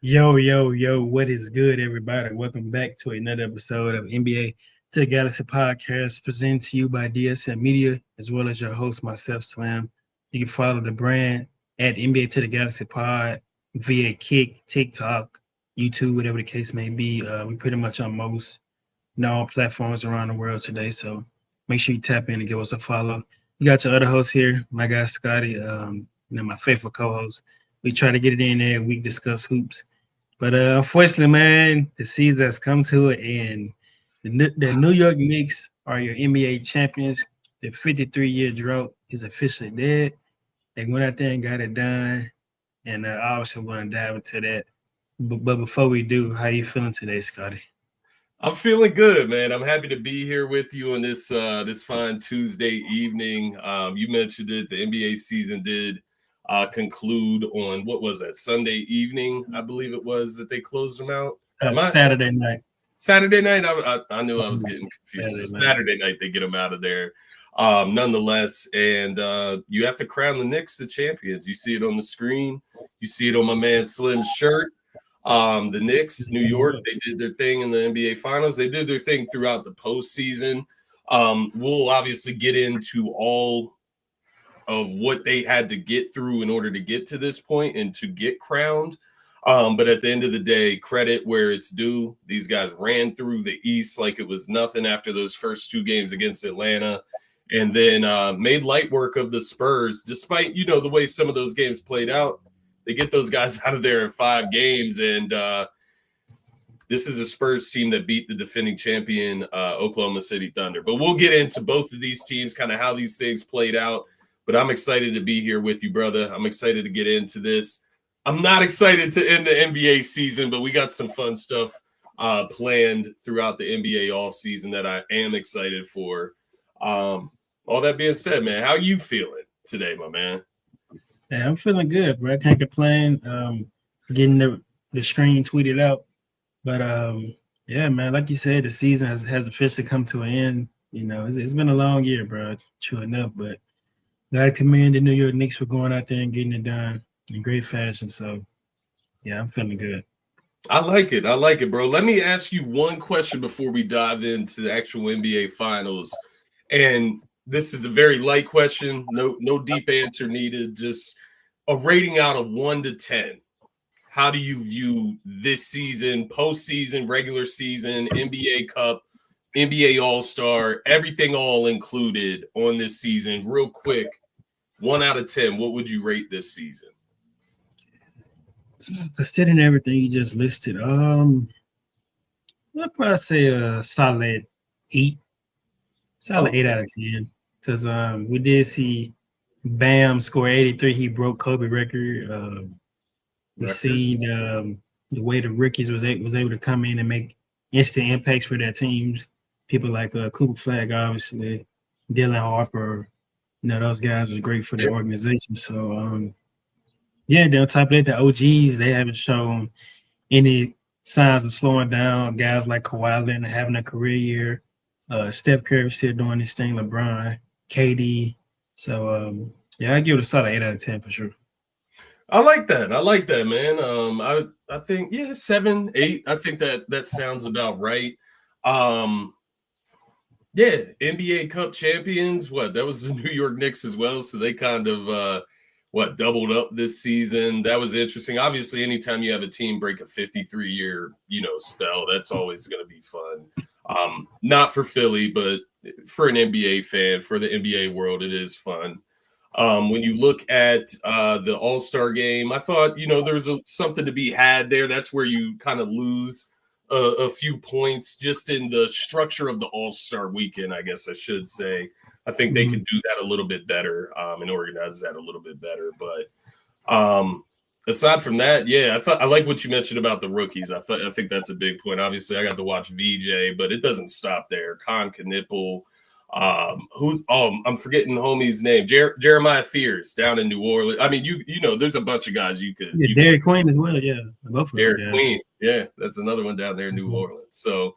Yo, yo, yo, what is good, everybody? Welcome back to another episode of NBA to the Galaxy podcast presented to you by DSM Media, as well as your host, myself, Slam. You can follow the brand at NBA to the Galaxy Pod via Kick, TikTok, YouTube, whatever the case may be. We pretty much on most all platforms around the world today, so make sure you tap in and give us a follow. You got your other host here, my guy Scotty, my faithful co-host. We try to get it in there. We discuss hoops. But unfortunately, man, the season has come to an end. The New York Knicks are your NBA champions. The 53-year drought is officially dead. They went out there and got it done. And obviously, we're going to dive into that. But before we do, how you feeling today, Scotty? I'm feeling good, man. I'm happy to be here with you on this fine Tuesday evening. You mentioned it. The NBA season did conclude on, what was that, Sunday evening, I believe it was, that they closed them out? Saturday night. Saturday night? I knew I was getting confused. Saturday night, they get them out of there. Nonetheless, and you have to crown the Knicks the champions. You see it on the screen. You see it on my man Slim's shirt. The Knicks, New York, they did their thing in the NBA Finals. They did their thing throughout the postseason. We'll obviously get into all of what they had to get through in order to get to this point and to get crowned. But at the end of the day, credit where it's due. These guys ran through the East like it was nothing after those first two games against Atlanta, and then made light work of the Spurs, despite, the way some of those games played out. They get those guys out of there in 5 games, and this is a Spurs team that beat the defending champion Oklahoma City Thunder. But we'll get into both of these teams, kind of how these things played out. But I'm excited to be here with you, brother. I'm excited to get into this. I'm not excited to end the NBA season, but we got some fun stuff planned throughout the NBA offseason that I am excited for. All that being said, man, how you feeling today, my man? Yeah, I'm feeling good, bro. I can't complain. Getting the screen tweeted out. But yeah, man, like you said, the season has officially come to an end. It's been a long year, bro. True enough, but gotta commend the New York Knicks for going out there and getting it done in great fashion. So yeah, I'm feeling good. I like it, bro. Let me ask you one question before we dive into the actual NBA Finals. And this is a very light question, no deep answer needed, just a rating out of 1 to 10. How do you view this season, postseason, regular season, NBA Cup, NBA All-Star, everything all included on this season? Real quick, 1 out of 10, what would you rate this season? Considering everything you just listed, I'd probably say a solid 8. Solid 8 out of 10. Because we did see Bam score 83. He broke Kobe record. We seen the way the rookies was able to come in and make instant impacts for their teams. People like Cooper Flag, obviously, Dylan Harper. Those guys was great for their organization. So, then on top of that, the OGs, they haven't shown any signs of slowing down. Guys like Kawhi Leonard having a career year. Steph Curry still doing his thing. LeBron, KD. So, I give it a solid 8 out of 10 for sure. I like that, man. I think 7, 8. I think that sounds about right. NBA Cup champions. That was the New York Knicks as well. So they kind of doubled up this season. That was interesting. Obviously, anytime you have a team break a 53-year spell, that's always going to be fun. Not for Philly, but for an NBA fan, for the NBA world, it is fun. When you look at the All-Star game, I thought, there's something to be had there. That's where you kind of lose a few points just in the structure of the All-Star weekend, I guess I should say. I think they can do that a little bit better and organize that a little bit better. But aside from that, I like what you mentioned about the rookies. I think that's a big point. Obviously, I got to watch VJ, but it doesn't stop there. Con Knipple. I'm forgetting homie's name. Jeremiah Fears down in New Orleans. I mean, there's a bunch of guys you could. Yeah, Derek Queen as well. Yeah, both of Derek Queen. Yeah, that's another one down there in New Orleans. So,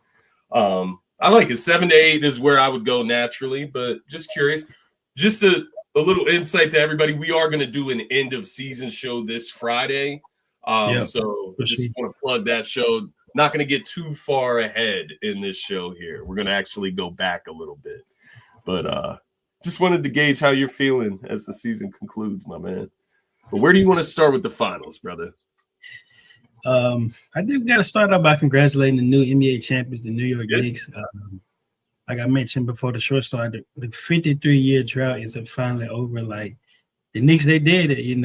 I like it. 7 to 8 is where I would go naturally, but just curious. Just a little insight to everybody. We are going to do an end of season show this Friday. So for just sure. want to plug that show. Not going to get too far ahead in this show here. We're going to actually go back a little bit. But just wanted to gauge how you're feeling as the season concludes, my man. But where do you want to start with the finals, brother? I think we got to start off by congratulating the new NBA champions, the New York Yeah. Knicks. Like I mentioned before the short start, the 53-year drought is finally over. Like the Knicks, they did it.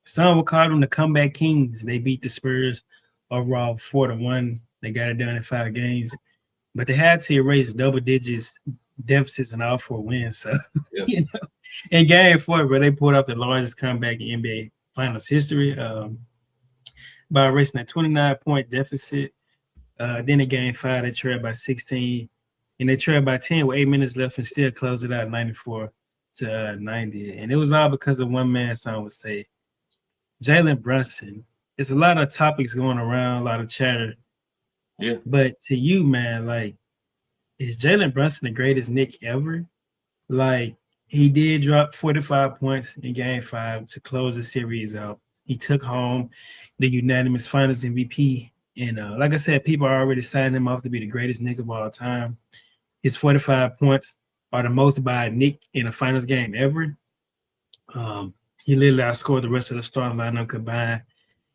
Some would call them the comeback kings. They beat the Spurs overall 4-1. They got it done in 5 games, but they had to erase double digits deficits in all 4 wins. So, Yeah. In Game 4, where they pulled off the largest comeback in NBA Finals history by erasing a 29-point deficit. Then in Game 5, they trailed by 16, and they trailed by 10 with 8 minutes left and still closed it out 94-90. And it was all because of one man, some would say, Jalen Brunson. There's a lot of topics going around, a lot of chatter. Yeah. But to you, man, like, is Jalen Brunson the greatest Knick ever? Like, he did drop 45 points in Game 5 to close the series out. He took home the unanimous Finals MVP. And like I said, people are already signing him off to be the greatest Knick of all time. His 45 points are the most by a Knick in a Finals game ever. He literally outscored the rest of the starting lineup combined.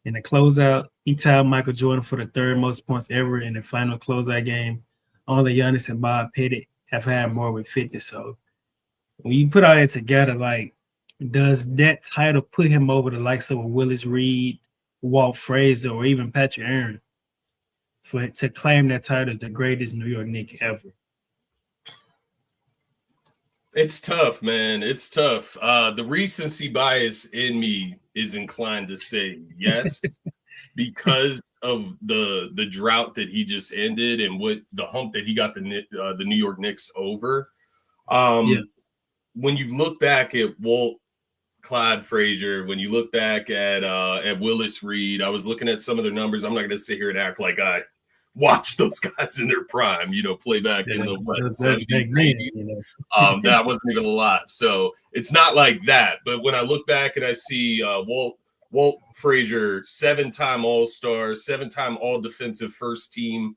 In the closeout, he tied Michael Jordan for the 3rd most points ever in the final closeout game. Only Giannis and Bob Pettit have had more with 50. So when you put all that together, like, does that title put him over the likes of a Willis Reed, Walt Frazier, or even Patrick Aaron to claim that title as the greatest New York Knick ever? It's tough, man. It's tough. The recency bias in me is inclined to say yes, because of the drought that he just ended and what the hump that he got the New York Knicks over. When you look back at Walt, Clyde Frazier, when you look back at Willis Reed, I was looking at some of their numbers. I'm not going to sit here and act like I watch those guys in their prime, play back in the 70s, 80s. That wasn't even alive. So it's not like that. But when I look back and I see Walt Frazier, 7-time All-Star, 7-time All-Defensive First Team,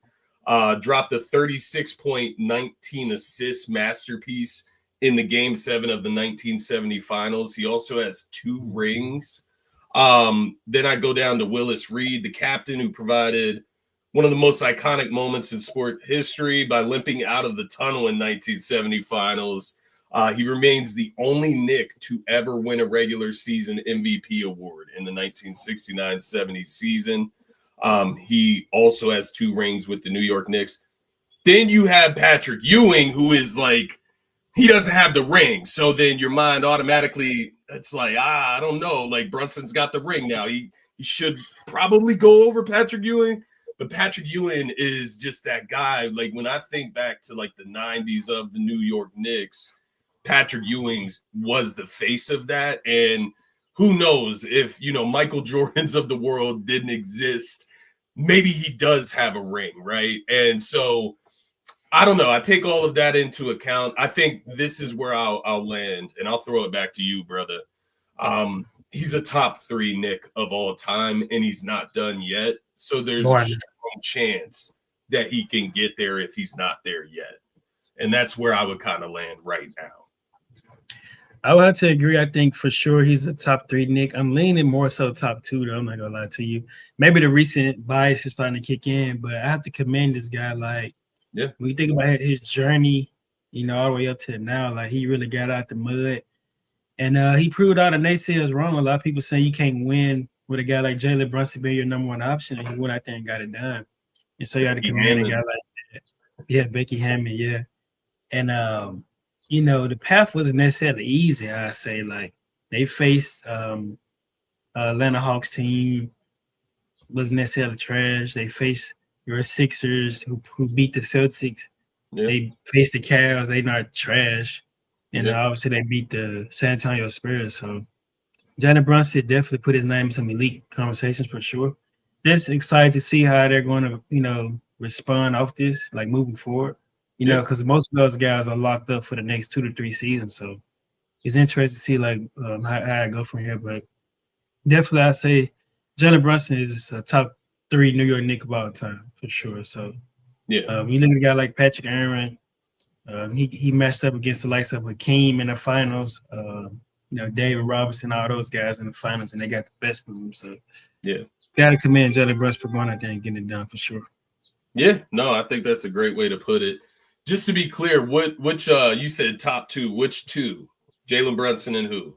dropped a 36.19 assist masterpiece in the Game 7 of the 1970 Finals. He also has 2 rings. Then I go down to Willis Reed, the captain who provided one of the most iconic moments in sport history by limping out of the tunnel in 1970 Finals. He remains the only Knick to ever win a regular season MVP award in the 1969-70 season. He also has 2 rings with the New York Knicks. Then you have Patrick Ewing, who is like, he doesn't have the ring. So then your mind automatically, it's like, I don't know. Like, Brunson's got the ring now. He should probably go over Patrick Ewing. But Patrick Ewing is just that guy. Like, when I think back to, like, the 90s of the New York Knicks, Patrick Ewing was the face of that. And who knows if, Michael Jordan's of the world didn't exist, maybe he does have a ring, right? And so I don't know. I take all of that into account. I think this is where I'll land, and I'll throw it back to you, brother. He's a top 3 Knick of all time, and he's not done yet. So there's a strong chance that he can get there if he's not there yet. And that's where I would kind of land right now. I would have to agree. I think for sure he's a top 3 Knick. I'm leaning more so top 2, though. I'm not going to lie to you. Maybe the recent bias is starting to kick in, but I have to commend this guy. Like, when you think about his journey, all the way up to now, like, he really got out the mud. And he proved all the naysayers wrong. A lot of people saying you can't win with a guy like Jalen Brunson being your number 1 option, and he went out there and got it done. And so you had to commend a guy like that. Yeah, Becky Hammond, yeah. And, the path wasn't necessarily easy, I say. Like, they faced Atlanta Hawks team, wasn't necessarily trash. They faced your Sixers, who beat the Celtics. Yeah. They faced the Cavs. They not trash. And obviously they beat the San Antonio Spurs. So Jalen Brunson definitely put his name in some elite conversations for sure. Just excited to see how they're going to, respond off this, like, moving forward. Because most of those guys are locked up for the next 2 to 3 seasons. So it's interesting to see, like, how I go from here. But definitely I say Jalen Brunson is a top 3 New York Knicks of all time for sure. So Yeah. you look at a guy like Patrick Aaron, he matched up against the likes of Hakeem in the finals. David Robinson, all those guys in the finals, and they got the best of them. So Yeah. got to commend Jalen Brunson for going out there and getting it done for sure. Yeah, no, I think that's a great way to put it. Just to be clear, which you said top 2, which 2? Jalen Brunson and who?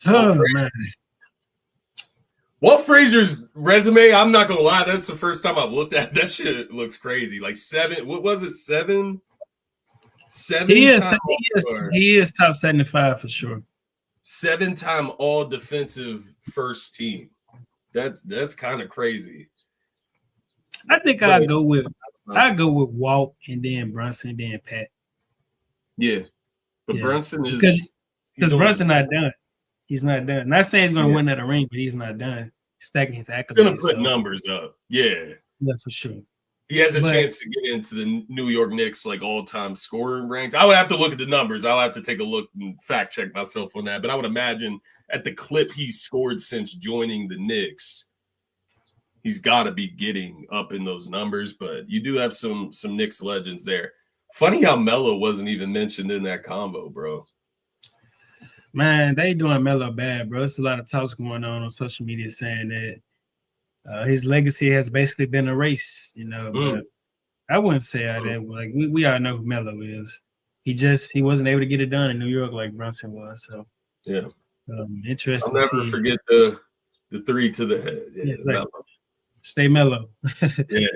Oh man. Walt Frazier's resume, I'm not gonna lie, that's the first time I've looked at that shit. Looks crazy. Like 7, what was it? 7 He is top 75 for sure. 7-time all defensive first team. That's kind of crazy. I think I'll go with Walt and then Brunson, then Pat. Yeah. But Brunson is because Brunson not done. He's not done. Not saying he's gonna win that ring, but he's not done. Stacking his accolades. He's gonna put numbers up. Yeah. Yeah, for sure. He has a chance to get into the New York Knicks like all-time scoring ranks. I would have to look at the numbers. I'll have to take a look and fact check myself on that. But I would imagine at the clip he's scored since joining the Knicks, he's got to be getting up in those numbers. But you do have some Knicks legends there. Funny how Melo wasn't even mentioned in that convo, bro. Man, they doing Melo bad, bro. It's a lot of talks going on social media saying that his legacy has basically been erased, but I wouldn't say that. Like we all know who Melo is. He wasn't able to get it done in New York like Brunson was. So yeah, interesting. I'll never forget the 3 to the head. Yeah, exactly. Stay mellow. Yeah,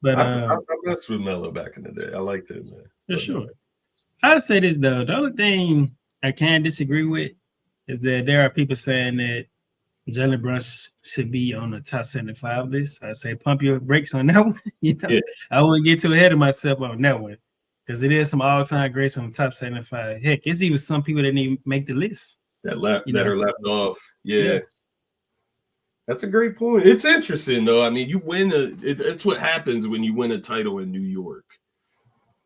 but I messed with Melo back in the day. I liked it, man. For sure. I'd say this though. The only thing I can't disagree with is that there are people saying that Jalen Brunson should be on the top 75 list. I say pump your brakes on that one. I wouldn't get too ahead of myself on that one because it is some all-time greats on the top 75. Heck, it's even some people that didn't even make the list that are left off. Yeah. That's a great point. It's interesting though. I mean, you win it's what happens when you win a title in New York.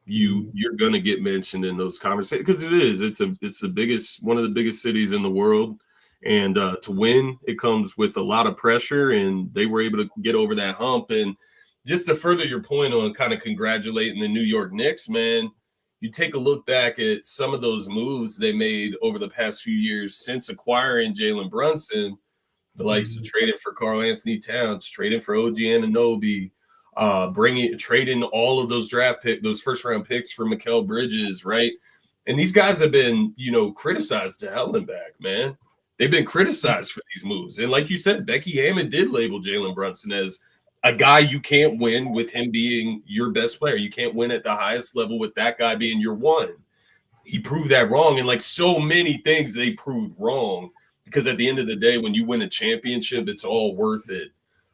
You're gonna get mentioned in those conversations because it's the biggest, one of the biggest cities in the world. And to win, it comes with a lot of pressure, and they were able to get over that hump. And just to further your point on kind of congratulating the New York Knicks, man, you take a look back at some of those moves they made over the past few years since acquiring Jalen Brunson, the likes of trading for Karl Anthony Towns, trading for OG Anunoby, trading all of those those first round picks for Mikal Bridges, right? And these guys have been, criticized to hell and back, man. They've been criticized for these moves. And like you said, Becky Hammond did label Jalen Brunson as a guy you can't win with him being your best player. You can't win at the highest level with that guy being your one. He proved that wrong. And like so many things they proved wrong, because at the end of the day, when you win a championship, it's all worth it.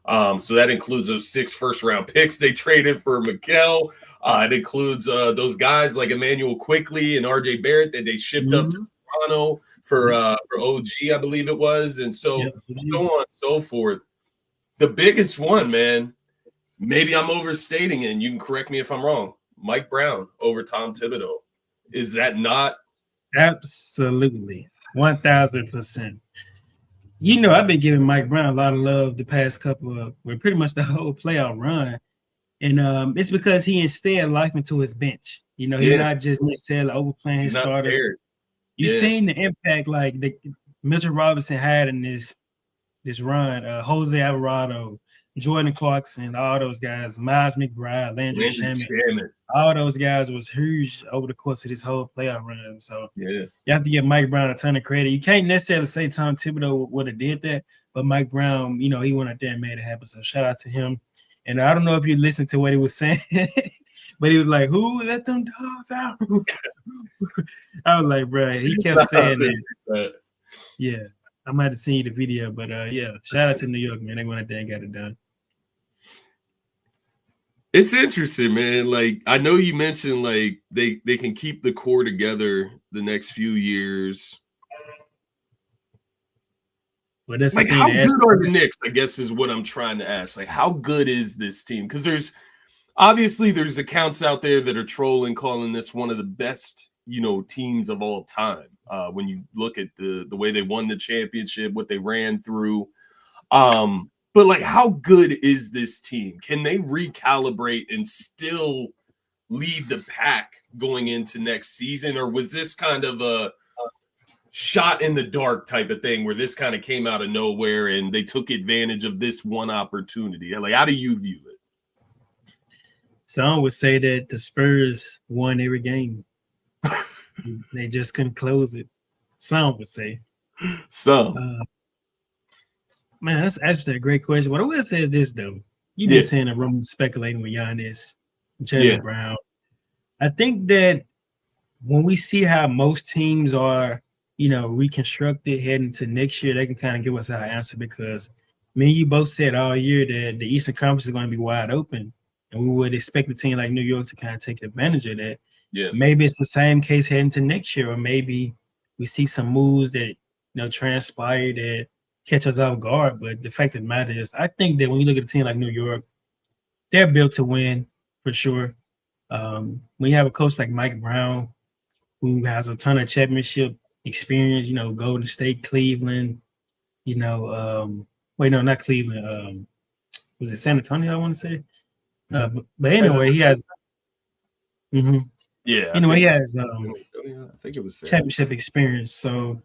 So that includes those 6 first-round picks they traded for Mikal. It includes those guys like Emmanuel Quickley and RJ Barrett that they shipped up to Toronto for OG, I believe it was, and so on and so forth. The biggest one, man, maybe I'm overstating it, and you can correct me if I'm wrong. Mike Brown over Tom Thibodeau. Is that not? Absolutely. 1,000%. I've been giving Mike Brown a lot of love the past pretty much the whole playoff run. And it's because he instilled life into his bench. He's not just necessarily overplaying his starters. You've seen the impact like Mitchell Robinson had in this run. Jose Alvarado, Jordan Clarkson, all those guys, Miles McBride, Landry Shamet. All those guys was huge over the course of this whole playoff run. So you have to give Mike Brown a ton of credit. You can't necessarily say Tom Thibodeau would have did that, but Mike Brown, he went out there and made it happen. So shout out to him. And I don't know if you listened to what he was saying, but he was like, "Who let them dogs out?" I was like, bro, he kept saying that. Yeah, I might have seen the video, but shout out to New York, man. They went out there and got it done. It's interesting, man. Like, I know you mentioned like they can keep the core together the next few years. But that's like, how good are the Knicks, I guess, is what I'm trying to ask. Like, how good is this team? Because there's accounts out there that are trolling, calling this one of the best teams of all time. When you look at the way they won the championship, what they ran through. But like, how good is this team? Can they recalibrate and still lead the pack going into next season? Or was this kind of a shot in the dark type of thing where this kind of came out of nowhere and they took advantage of this one opportunity? Like, how do you view it? Some would say that the Spurs won every game. They just couldn't close it. Some would say. Man, that's actually a great question. What I will say is this, though. You've been saying the room speculating with Giannis, Jalen Brown. I think that when we see how most teams are, reconstructed heading to next year, they can kind of give us our answer, because me and you both said all year that the Eastern Conference is going to be wide open, and we would expect a team like New York to kind of take advantage of that. Yeah. Maybe it's the same case heading to next year, or maybe we see some moves that transpire that catch us off guard. But the fact of the matter is, I think that when you look at a team like New York, they're built to win for sure. When you have a coach like Mike Brown, who has a ton of championship experience, Golden State, Cleveland, not Cleveland. Was it San Antonio, I want to say? But anyway, he has. Yeah. Anyway, he has I think it was championship experience. So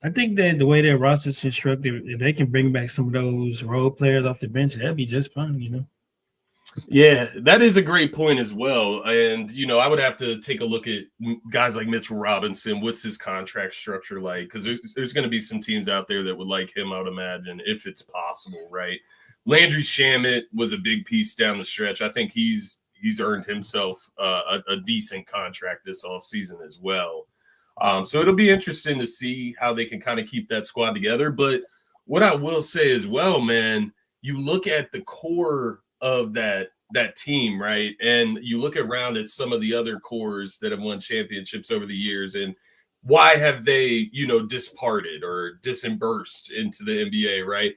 I think that the way their roster is constructed, if they can bring back some of those role players off the bench, that'd be just fine, Yeah, that is a great point as well. And, I would have to take a look at guys like Mitchell Robinson. What's his contract structure like? Because there's going to be some teams out there that would like him, I would imagine, if it's possible, right? Landry Shamet was a big piece down the stretch. I think he's earned himself a decent contract this offseason as well. So it'll be interesting to see how they can kind of keep that squad together. But what I will say as well, man, you look at the core of that team, right? And you look around at some of the other cores that have won championships over the years, and why have they, disparted or disbursed into the NBA, right?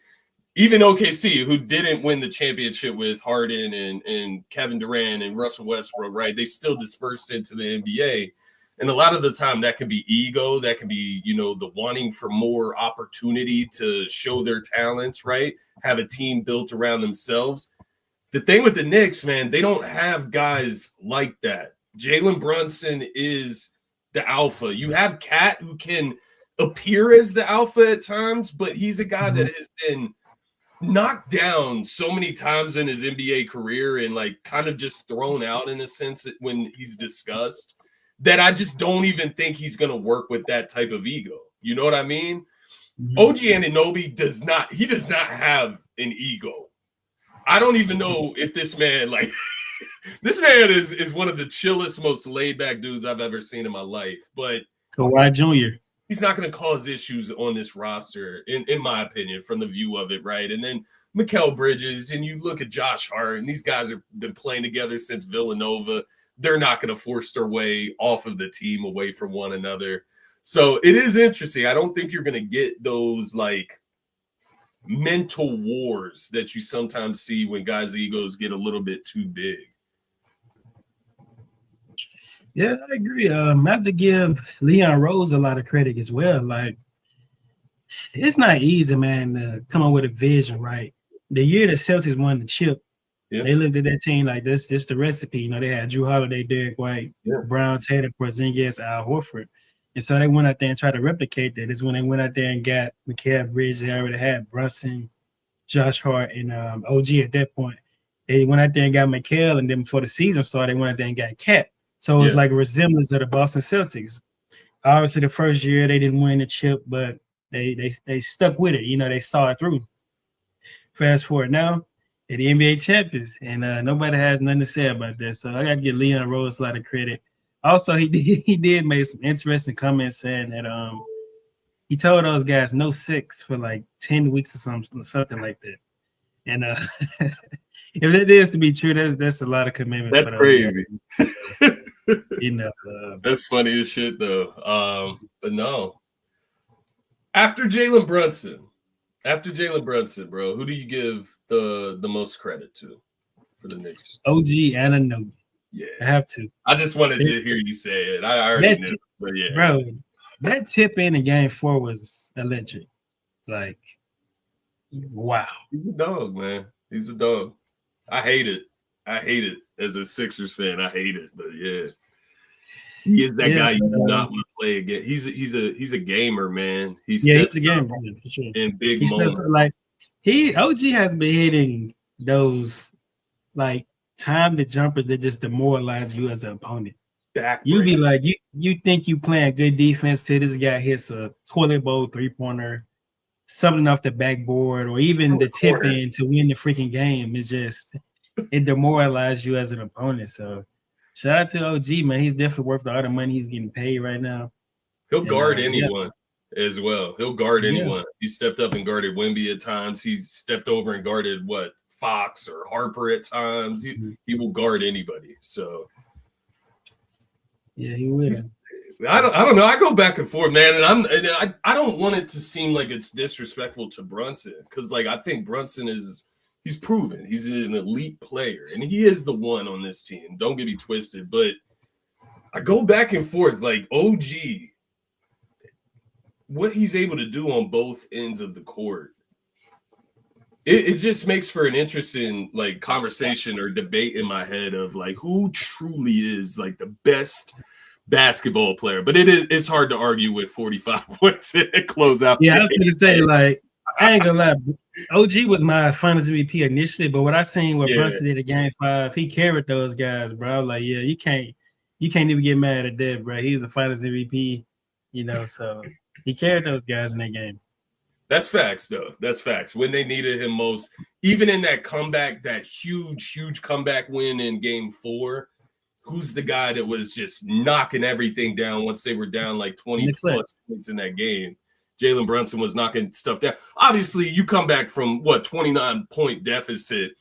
Even OKC, who didn't win the championship with Harden and Kevin Durant and Russell Westbrook, right? They still dispersed into the NBA. And a lot of the time that can be ego, that can be, the wanting for more opportunity to show their talents, right? Have a team built around themselves. The thing with the Knicks, man, they don't have guys like that. Jalen Brunson is the alpha. You have Cat, who can appear as the alpha at times, but he's a guy that has been knocked down so many times in his NBA career and like kind of just thrown out in a sense when he's discussed, that I just don't even think he's going to work with that type of ego. You know what I mean? OG Anunoby does not have an ego. I don't even know if this man, this man is one of the chillest, most laid back dudes I've ever seen in my life. But Kawhi Jr. He's not going to cause issues on this roster, in my opinion, from the view of it, right? And then Mikal Bridges, and you look at Josh Hart, and these guys have been playing together since Villanova. They're not going to force their way off of the team away from one another. So it is interesting. I don't think you're going to get those mental wars that you sometimes see when guys' egos get a little bit too big. Yeah, I agree. I have to give Leon Rose a lot of credit as well. It's not easy, man, to come up with a vision, right? The year the Celtics won the chip, they looked at that team like this the recipe. They had Drew Holiday, Derek White, Brown, Tatum, Porzingis, Al Horford. And so they went out there and tried to replicate that. It's when they went out there and got Mikal Bridges. They already had Brunson, Josh Hart, and OG at that point. They went out there and got Mikal, and then before the season started, they went out there and got Cat. So it was like a resemblance of the Boston Celtics. Obviously, the first year they didn't win the chip, but they stuck with it. They saw it through. Fast forward now, they're the NBA champions, and nobody has nothing to say about that. So I got to give Leon Rose a lot of credit. Also, he did make some interesting comments saying that he told those guys no sex for 10 weeks or something like that. And if that is to be true, that's a lot of commitment. That's crazy. That's funny as shit, though. But no. After Jalen Brunson, bro, who do you give the most credit to for the Knicks? OG Anunoby. Yeah. I have to. I just wanted to hear you say it. I already knew, but yeah. Bro, that tip in game 4 was electric. Like, wow. He's a dog, man. He's a dog. I hate it. As a Sixers fan. I hate it, but yeah. He is that guy you do not want to play again. He's a gamer, man. He's a gamer for sure. In big moments. Like OG has been hitting those like timed jumpers that just demoralize you as an opponent. You be like, you think you playing good defense till this guy hits a toilet bowl 3-pointer, something off the backboard, or even the tip in to win the freaking game. It's just it demoralizes you as an opponent. So shout out to OG, man. He's definitely worth all the money he's getting paid right now. He'll guard anyone as well. He'll guard anyone. He stepped up and guarded Wemby at times. He's stepped over and guarded Fox or Harper at times. He will guard anybody. So yeah, he will. I don't know. I go back and forth, man, and I don't want it to seem like it's disrespectful to Brunson because I think Brunson he's proven he's an elite player and he is the one on this team. Don't get me twisted, but I go back and forth like OG, what he's able to do on both ends of the court. It just makes for an interesting conversation or debate in my head of who truly is the best basketball player. But it's hard to argue with 45 points at close out. Yeah, I was gonna say I ain't gonna lie. OG was my finals MVP initially, but what I seen what Brunson did in game 5, he carried those guys, bro. You can't even get mad at that, bro. He's a finals MVP, so he carried those guys in that game. That's facts, though. That's facts. When they needed him most, even in that comeback, that huge comeback win in game 4, who's the guy that was just knocking everything down once they were down 20 plus points in that game? Jalen Brunson was knocking stuff down. Obviously, you come back from 29-point deficit.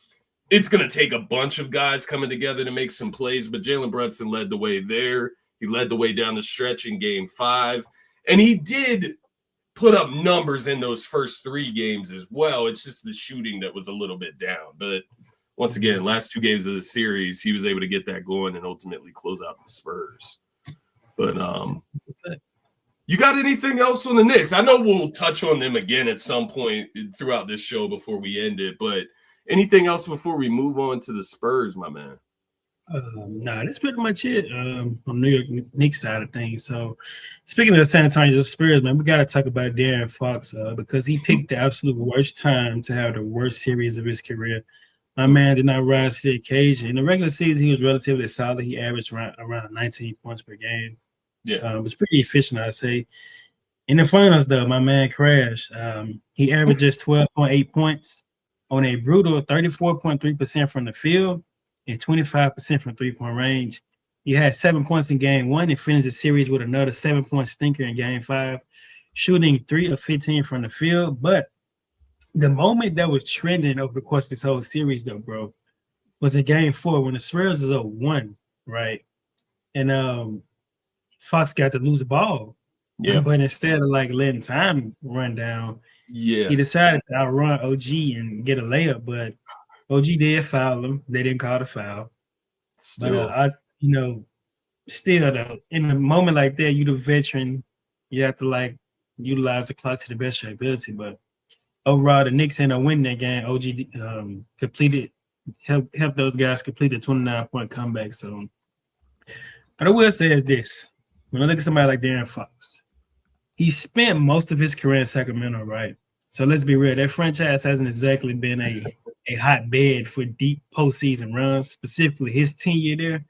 It's going to take a bunch of guys coming together to make some plays, but Jalen Brunson led the way there. He led the way down the stretch in game 5, and he did put up numbers in those first 3 games as well. It's just the shooting that was a little bit down. But once again, last 2 games of the series, he was able to get that going and ultimately close out the Spurs. But you got anything else on the Knicks? I know we'll touch on them again at some point throughout this show before we end it, but anything else before we move on to the Spurs, my man? Nah, that's pretty much it on the New York Knicks side of things. So, speaking of the San Antonio Spurs, man, we got to talk about De'Aaron Fox because he picked the absolute worst time to have the worst series of his career. My man did not rise to the occasion. In the regular season, he was relatively solid. He averaged around 19 points per game. Yeah, it was pretty efficient, I'd say. In the finals, though, my man crashed. He averages 12.8 points on a brutal 34.3% from the field and 25% from three-point range. He had 7 points in game 1 and finished the series with another 7-point stinker in game 5, shooting 3 of 15 from the field. But the moment that was trending over the course of this whole series, though, bro, was in game 4 when the Spurs was 0-1, right? And Fox got to lose the ball. Yeah. But instead of letting time run down, he decided to outrun OG and get a layup. But OG did foul him. They didn't call the foul. Still. But still though, in a moment like that, you the veteran, you have to utilize the clock to the best of your ability. But overall, the Knicks ended up winning that game. OG helped those guys complete a 29-point comeback. So what I will say is this: when I look at somebody like De'Aaron Fox, he spent most of his career in Sacramento, right? So let's be real. That franchise hasn't exactly been a hotbed for deep postseason runs, specifically his tenure there.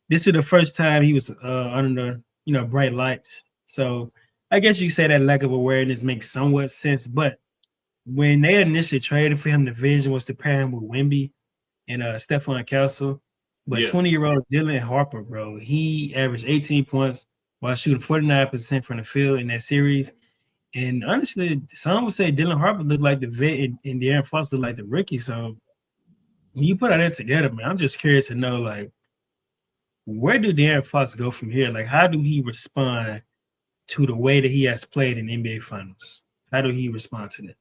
This was the first time he was under the bright lights. So I guess you say that lack of awareness makes somewhat sense. But when they initially traded for him, the vision was to pair him with Wemby and Stephon Castle. But 20-year-old Dylan Harper, bro, he averaged 18 points while shooting 49% from the field in that series. And honestly, some would say Dylan Harper looked like the vet and De'Aaron Fox looked like the rookie. So when you put all that together, man, I'm just curious to know, where do De'Aaron Fox go from here? How do he respond to the way that he has played in NBA Finals? How do he respond to that?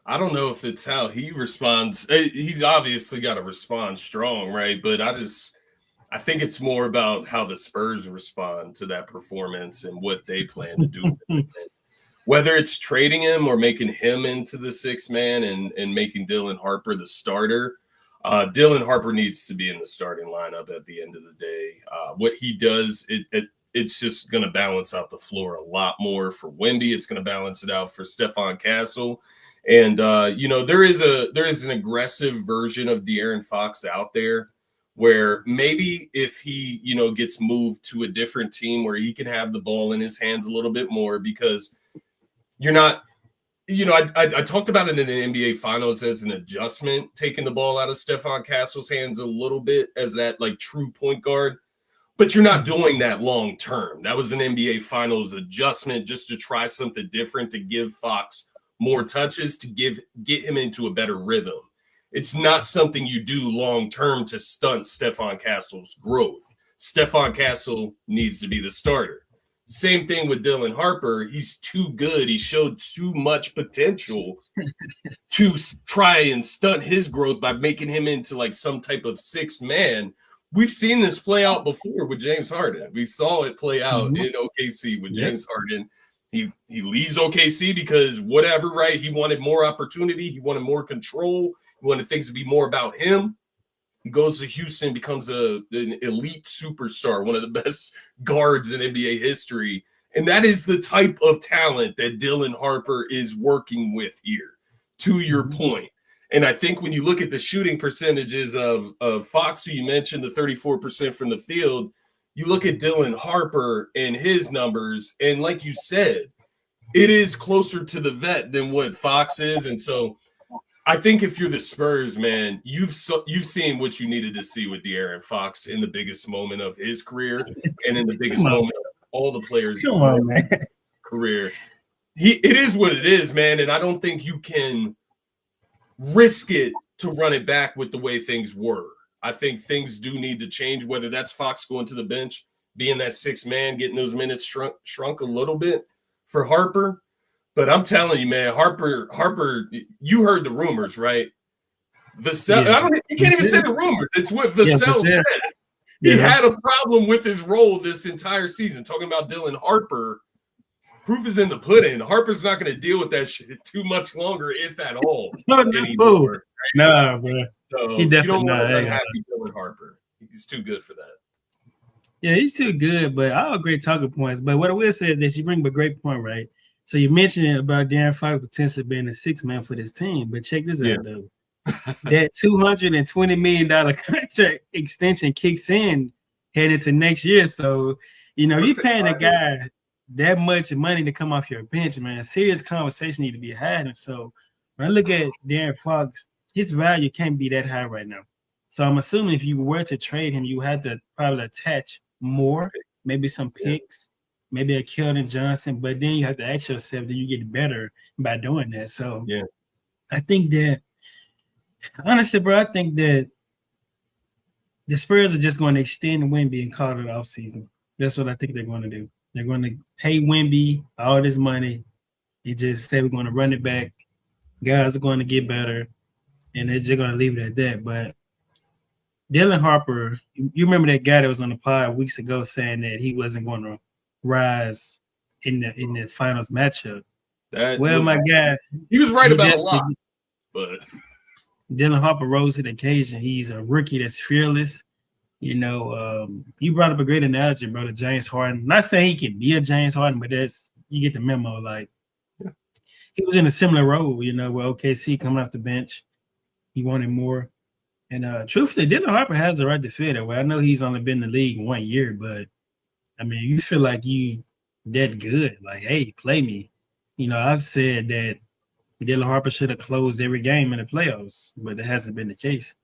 I don't know if it's how he responds. He's obviously got to respond strong, right? But I think it's more about how the Spurs respond to that performance and what they plan to do with it. Whether it's trading him or making him into the sixth man and making Dylan Harper the starter. Dylan Harper needs to be in the starting lineup at the end of the day. What he does, it's just going to balance out the floor a lot more for Wemby. It's going to balance it out for Stephon Castle. And, there is an aggressive version of De'Aaron Fox out there where maybe if he, gets moved to a different team where he can have the ball in his hands a little bit more, because you're not, I talked about it in the NBA Finals as an adjustment, taking the ball out of Stephon Castle's hands a little bit as that like true point guard, but you're not doing that long term. That was an NBA Finals adjustment just to try something different, to give Fox more touches, to get him into a better rhythm. It's not something you do long term to stunt Stephon Castle's growth. Stephon Castle needs to be the starter. Same thing with Dylan Harper. He's too good. He showed too much potential to try and stunt his growth by making him into like some type of sixth man. We've seen this play out before with James Harden. We saw it play out in OKC with James Harden. He leaves OKC because whatever, right? He wanted more opportunity. He wanted more control. He wanted things to be more about him. He goes to Houston, becomes an elite superstar, one of the best guards in NBA history. And that is the type of talent that Dylan Harper is working with here, to your point. And I think when you look at the shooting percentages of Fox, who you mentioned, the 34% from the field, you look at Dylan Harper and his numbers, and like you said, it is closer to the vet than what Fox is. And so I think if you're the Spurs, man, you've seen what you needed to see with De'Aaron Fox in the biggest moment of his career and in the biggest moment of all the players' career. It is what it is, man, and I don't think you can risk it to run it back with the way things were. I think things do need to change, whether that's Fox going to the bench, being that sixth man, getting those minutes shrunk a little bit for Harper. But I'm telling you, man, Harper, you heard the rumors, right? Vassell, you can't even say the rumors. It's what Vassell said. He had a problem with his role this entire season. Talking about Dylan Harper, proof is in the pudding. Harper's not going to deal with that shit too much longer, if at all. Anymore, right? Nah, bro. So he definitely, you don't want to unhappy Dylan Harper. He's too good for that. Yeah, he's too good, but all great talking points. But what I will say is this, you bring up a great point, right? So you mentioned about De'Aaron Fox potentially being a sixth man for this team, but check this out, though. That $220 million contract extension kicks in headed into next year. So, you're paying a guy that much money to come off your bench, man. Serious conversation need to be had. And so when I look at De'Aaron Fox, his value can't be that high right now. So I'm assuming if you were to trade him, you had to probably attach more, maybe some picks, maybe a Keldon Johnson, but then you have to ask yourself, do you get better by doing that? So I think that, honestly, bro, I think that the Spurs are just going to extend Wemby and call it off season. That's what I think they're going to do. They're going to pay Wemby all this money and just say we're going to run it back. Guys are going to get better, and they're just going to leave it at that. But Dylan Harper, you remember that guy that was on the pod weeks ago saying that he wasn't going to rise in the finals matchup. My guy, he was right about a lot, but Dylan Harper rose to the occasion. He's a rookie that's fearless. You brought up a great analogy, bro, to James Harden. Not saying he can be a James Harden, but you get the memo. Like, he was in a similar role, where OKC coming off the bench, he wanted more. And truthfully, Dylan Harper has the right to feel that way. I know he's only been in the league 1 year, but I mean, you feel like you that good. Like, hey, play me. I've said that Dylan Harper should have closed every game in the playoffs, but that hasn't been the case.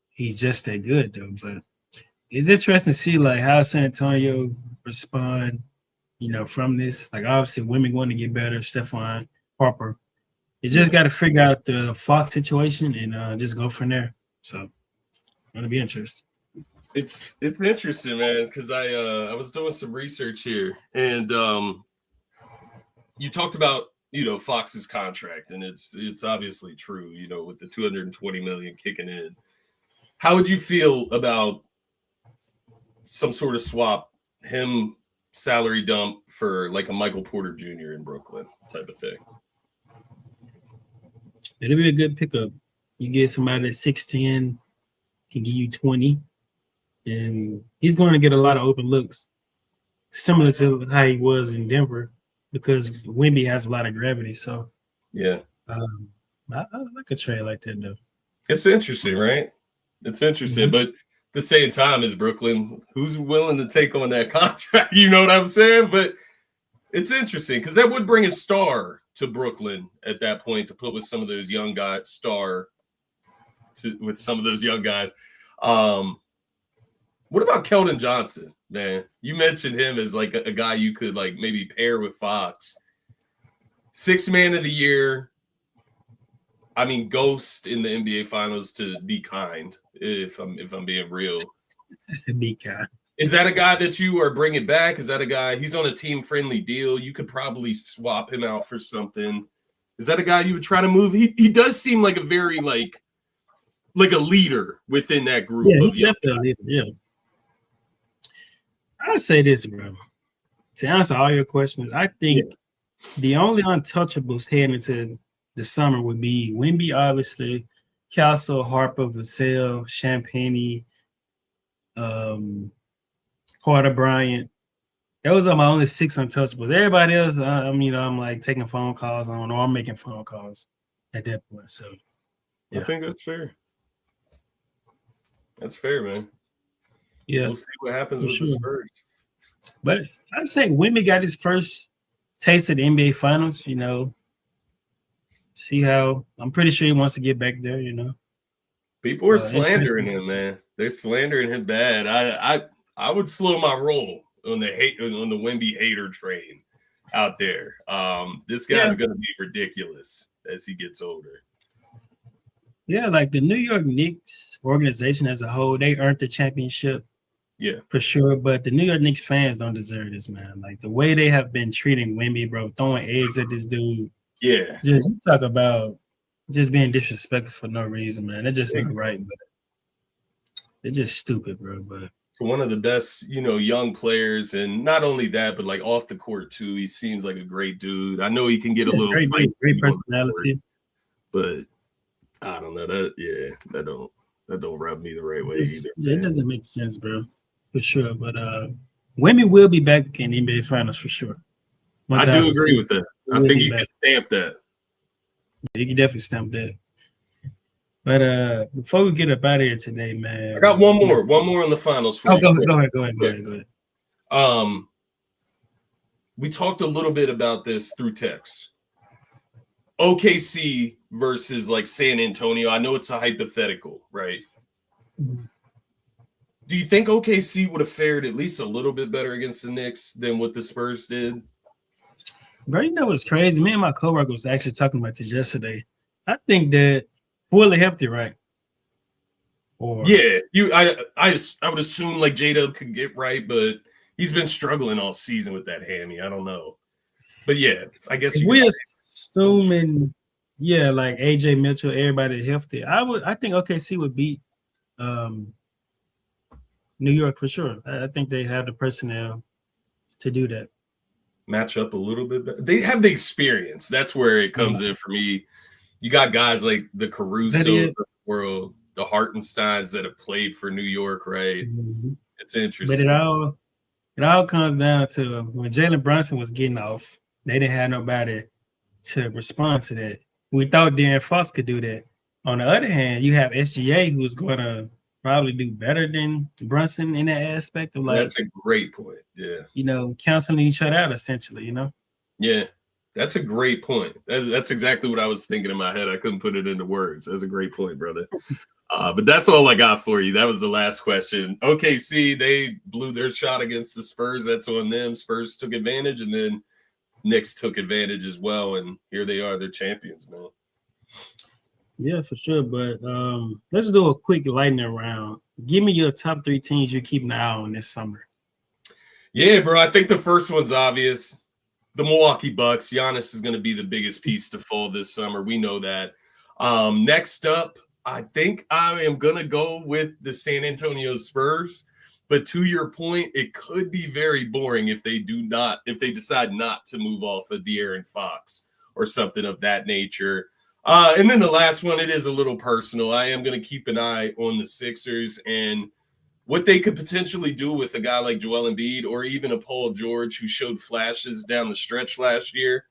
He's just that good, though. But it's interesting to see, like, how San Antonio respond, from this. Like, obviously, women going to get better, Stephon Harper. You just got to figure out the Fox situation and just go from there. So, it'll be interesting. It's interesting, man, because I was doing some research here, and you talked about Fox's contract, and it's obviously true, with the $220 million kicking in. How would you feel about some sort of swap, him salary dump for like a Michael Porter Jr. in Brooklyn type of thing? It'll be a good pickup. You get somebody that's 6'10", can give you 20, and he's going to get a lot of open looks, similar to how he was in Denver, because Wemby has a lot of gravity. So, yeah, I like a trade like that, though. It's interesting, right? It's interesting, but at the same time, is Brooklyn, who's willing to take on that contract? You know what I'm saying? But it's interesting because that would bring a star to Brooklyn at that point to put with some of those young guys. With some of those young guys. What about Keldon Johnson, man? You mentioned him as like a guy you could like maybe pair with Fox. 6th man of the year. I mean, ghost in the NBA Finals, to be kind. If I'm being real, be kind. Is that a guy that you are bringing back? Is that a guy? He's on a team-friendly deal. You could probably swap him out for something. Is that a guy you would try to move? He does seem like a very like a leader within that group. Yeah, he's definitely a leader. Yeah. I'll say this, bro. To answer all your questions, I think the only untouchables heading into the summer would be Wemby, obviously, Castle, Harper, Vassell, Champagnie, Carter Bryant. Those are my only 6 untouchables. Everybody else, I'm like taking phone calls on, or I'm making phone calls at that point. So, I think that's fair. That's fair, man. Yeah, we'll see what happens with the Spurs. But I'd say Wemby got his first taste of the NBA Finals. See how I'm pretty sure he wants to get back there. People are slandering him, man. They're slandering him bad. I would slow my roll on the Wemby hater train out there. This guy's going to be ridiculous as he gets older. Yeah, like the New York Knicks organization as a whole, they earned the championship. Yeah, for sure. But the New York Knicks fans don't deserve this, man. Like the way they have been treating Wemby, bro, throwing eggs at this dude. Yeah, just you talk about just being disrespectful for no reason, man. That just ain't right. But they're just stupid, bro. But one of the best, young players, and not only that, but like off the court too. He seems like a great dude. I know he can get a little great personality, but I don't know that don't rub me the right way either. It doesn't make sense, bro, for sure. But Wemby will be back in the NBA Finals for sure. I do agree with that. I think you can stamp that. You can definitely stamp that. But before we get up out of here today, man, I got one more on the finals. Go ahead. We talked a little bit about this through text. OKC versus like San Antonio. I know it's a hypothetical, right? Mm-hmm. Do you think OKC would have fared at least a little bit better against the Knicks than what the Spurs did? Bro, you know what's crazy? Me and my coworker was actually talking about this yesterday. I think that fully healthy, right? I would assume like J-Dub could get right, but he's been struggling all season with that hammy. I don't know. But yeah, I guess we're assuming, like AJ Mitchell, everybody healthy. I think OKC would beat New York for sure. I think they have the personnel to do that. Match up a little bit better. They have the experience. That's where it comes in for me. You got guys like the Caruso of the world, the Hartensteins that have played for New York, right? Mm-hmm. It's interesting. But it all comes down to when Jalen Brunson was getting off, they didn't have nobody to respond to that. We thought De'Aaron Fox could do that. On the other hand, you have SGA who's going to probably do better than Brunson in that aspect of like. That's a great point. Yeah. Canceling each other out essentially. Yeah, that's a great point. That's exactly what I was thinking in my head. I couldn't put it into words. That's a great point, brother. But that's all I got for you. That was the last question. OKC, they blew their shot against the Spurs. That's on them. Spurs took advantage, and then Knicks took advantage as well. And here they are. They're champions, man. Yeah, for sure. But let's do a quick lightning round. Give me your top 3 teams you're keeping an eye on this summer. Yeah, bro. I think the first one's obvious. the Milwaukee Bucks. Giannis is going to be the biggest piece to fall this summer. We know that. Next up, I think I am going to go with the San Antonio Spurs. But to your point, it could be very boring if they decide not to move off of De'Aaron Fox or something of that nature. And then the last one, it is a little personal. I am going to keep an eye on the Sixers and what they could potentially do with a guy like Joel Embiid or even a Paul George who showed flashes down the stretch last year.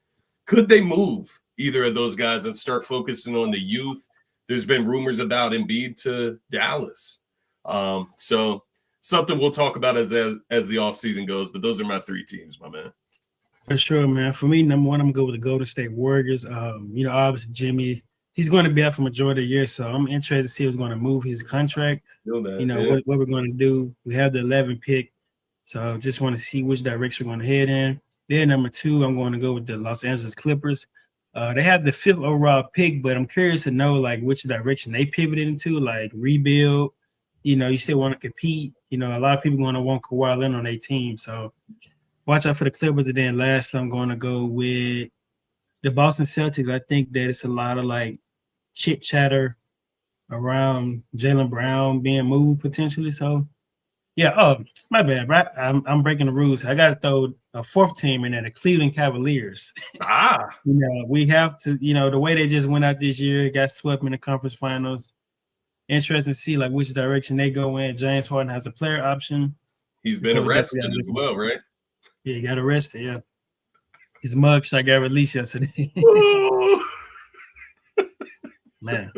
Could they move either of those guys and start focusing on the youth? There's been rumors about Embiid to Dallas. So something we'll talk about as the offseason goes, but those are my three teams, my man. For sure, man. For me, number one, I'm going to go with the Golden State Warriors. Obviously, Jimmy, he's going to be out for majority of the year, so I'm interested to see who's going to move his contract. What we're going to do. We have the 11 pick, so just want to see which direction we're going to head in. Then number two, I'm going to go with the Los Angeles Clippers. They have the 5th overall pick, but I'm curious to know, like, which direction they pivoted into, like rebuild. You still want to compete. A lot of people going to want Kawhi Leonard on their team, so watch out for the Clippers. And then last, I'm going to go with the Boston Celtics. I think that it's a lot of, like, chit-chatter around Jalen Brown being moved potentially. So, yeah. Oh, my bad, bro. I'm breaking the rules. I got to throw a fourth team in there, the Cleveland Cavaliers. We have to, the way they just went out this year, got swept in the conference finals. Interesting to see, like, which direction they go in. James Harden has a player option. He's been arrested as well, right? Yeah, he got arrested, yeah. His mugshot got released yesterday. Man,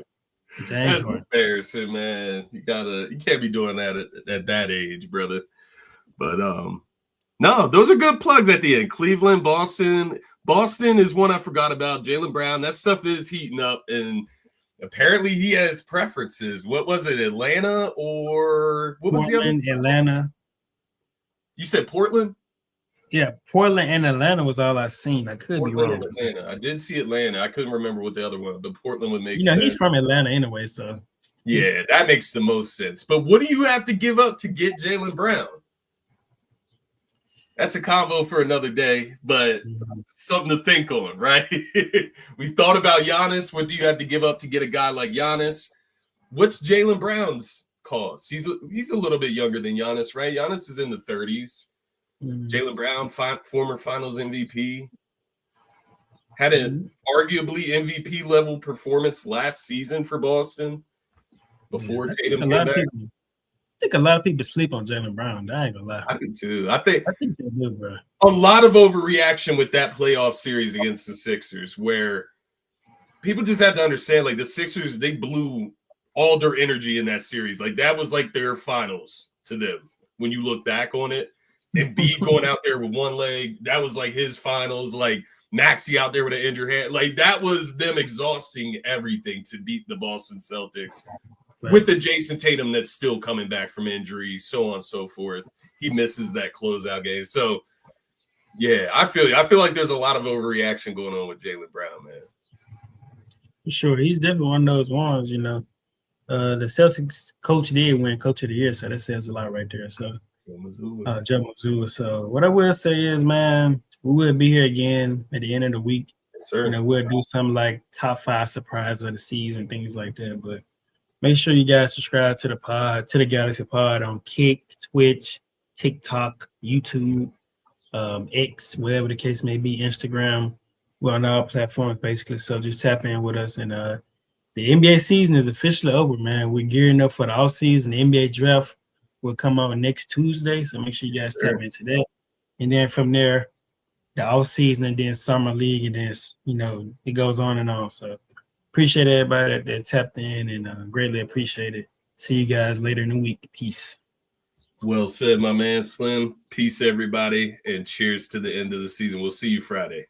James That's embarrassing, man. You can't be doing that at that age, brother. But no, those are good plugs at the end. Cleveland, Boston. Boston is one I forgot about. Jalen Brown, that stuff is heating up, and apparently he has preferences. What was it, Atlanta or what was the other? Atlanta. You said Portland? Yeah, Portland and Atlanta was all I seen. I could be wrong. Atlanta. I did see Atlanta. I couldn't remember what the other one, but Portland would make sense. He's from Atlanta anyway, so. Yeah, that makes the most sense. But what do you have to give up to get Jalen Brown? That's a convo for another day, but something to think on, right? We've thought about Giannis. What do you have to give up to get a guy like Giannis? What's Jalen Brown's cost? He's a little bit younger than Giannis, right? Giannis is in the 30s. Jalen Brown, former Finals MVP, had an arguably MVP level performance last season for Boston before Tatum came back. I think a lot of people sleep on Jalen Brown. I ain't gonna lie. I do too. I think they do, bro. A lot of overreaction with that playoff series against the Sixers, where people just have to understand, like, the Sixers, they blew all their energy in that series. Like, that was like their finals to them when you look back on it. And B going out there with one leg, that was like his finals. Like Maxey out there with an injured hand. Like, that was them exhausting everything to beat the Boston Celtics. With the Jason Tatum that's still coming back from injury, so on and so forth. He misses that closeout game. So, yeah, I feel you. I feel like there's a lot of overreaction going on with Jalen Brown, man. For sure. He's definitely one of those ones, The Celtics coach did win Coach of the Year, so that says a lot right there. So, Joe Mazzulla. So, what I will say is, man, we will be here again at the end of the week. Yes, sir. We'll do something like top 5 surprise of the season, things like that. But make sure you guys subscribe to the pod, to the Galaxy Pod on Kick, Twitch, TikTok, YouTube, X, whatever the case may be, Instagram. We're on all platforms, basically. So just tap in with us. And the NBA season is officially over, man. We're gearing up for the offseason. The NBA draft will come out next Tuesday. So make sure you guys tap into that. And then from there, the offseason and then summer league. And then, it goes on and on. So appreciate everybody that tapped in and greatly appreciate it. See you guys later in the week. Peace. Well said, my man Slim. Peace, everybody, and cheers to the end of the season. We'll see you Friday.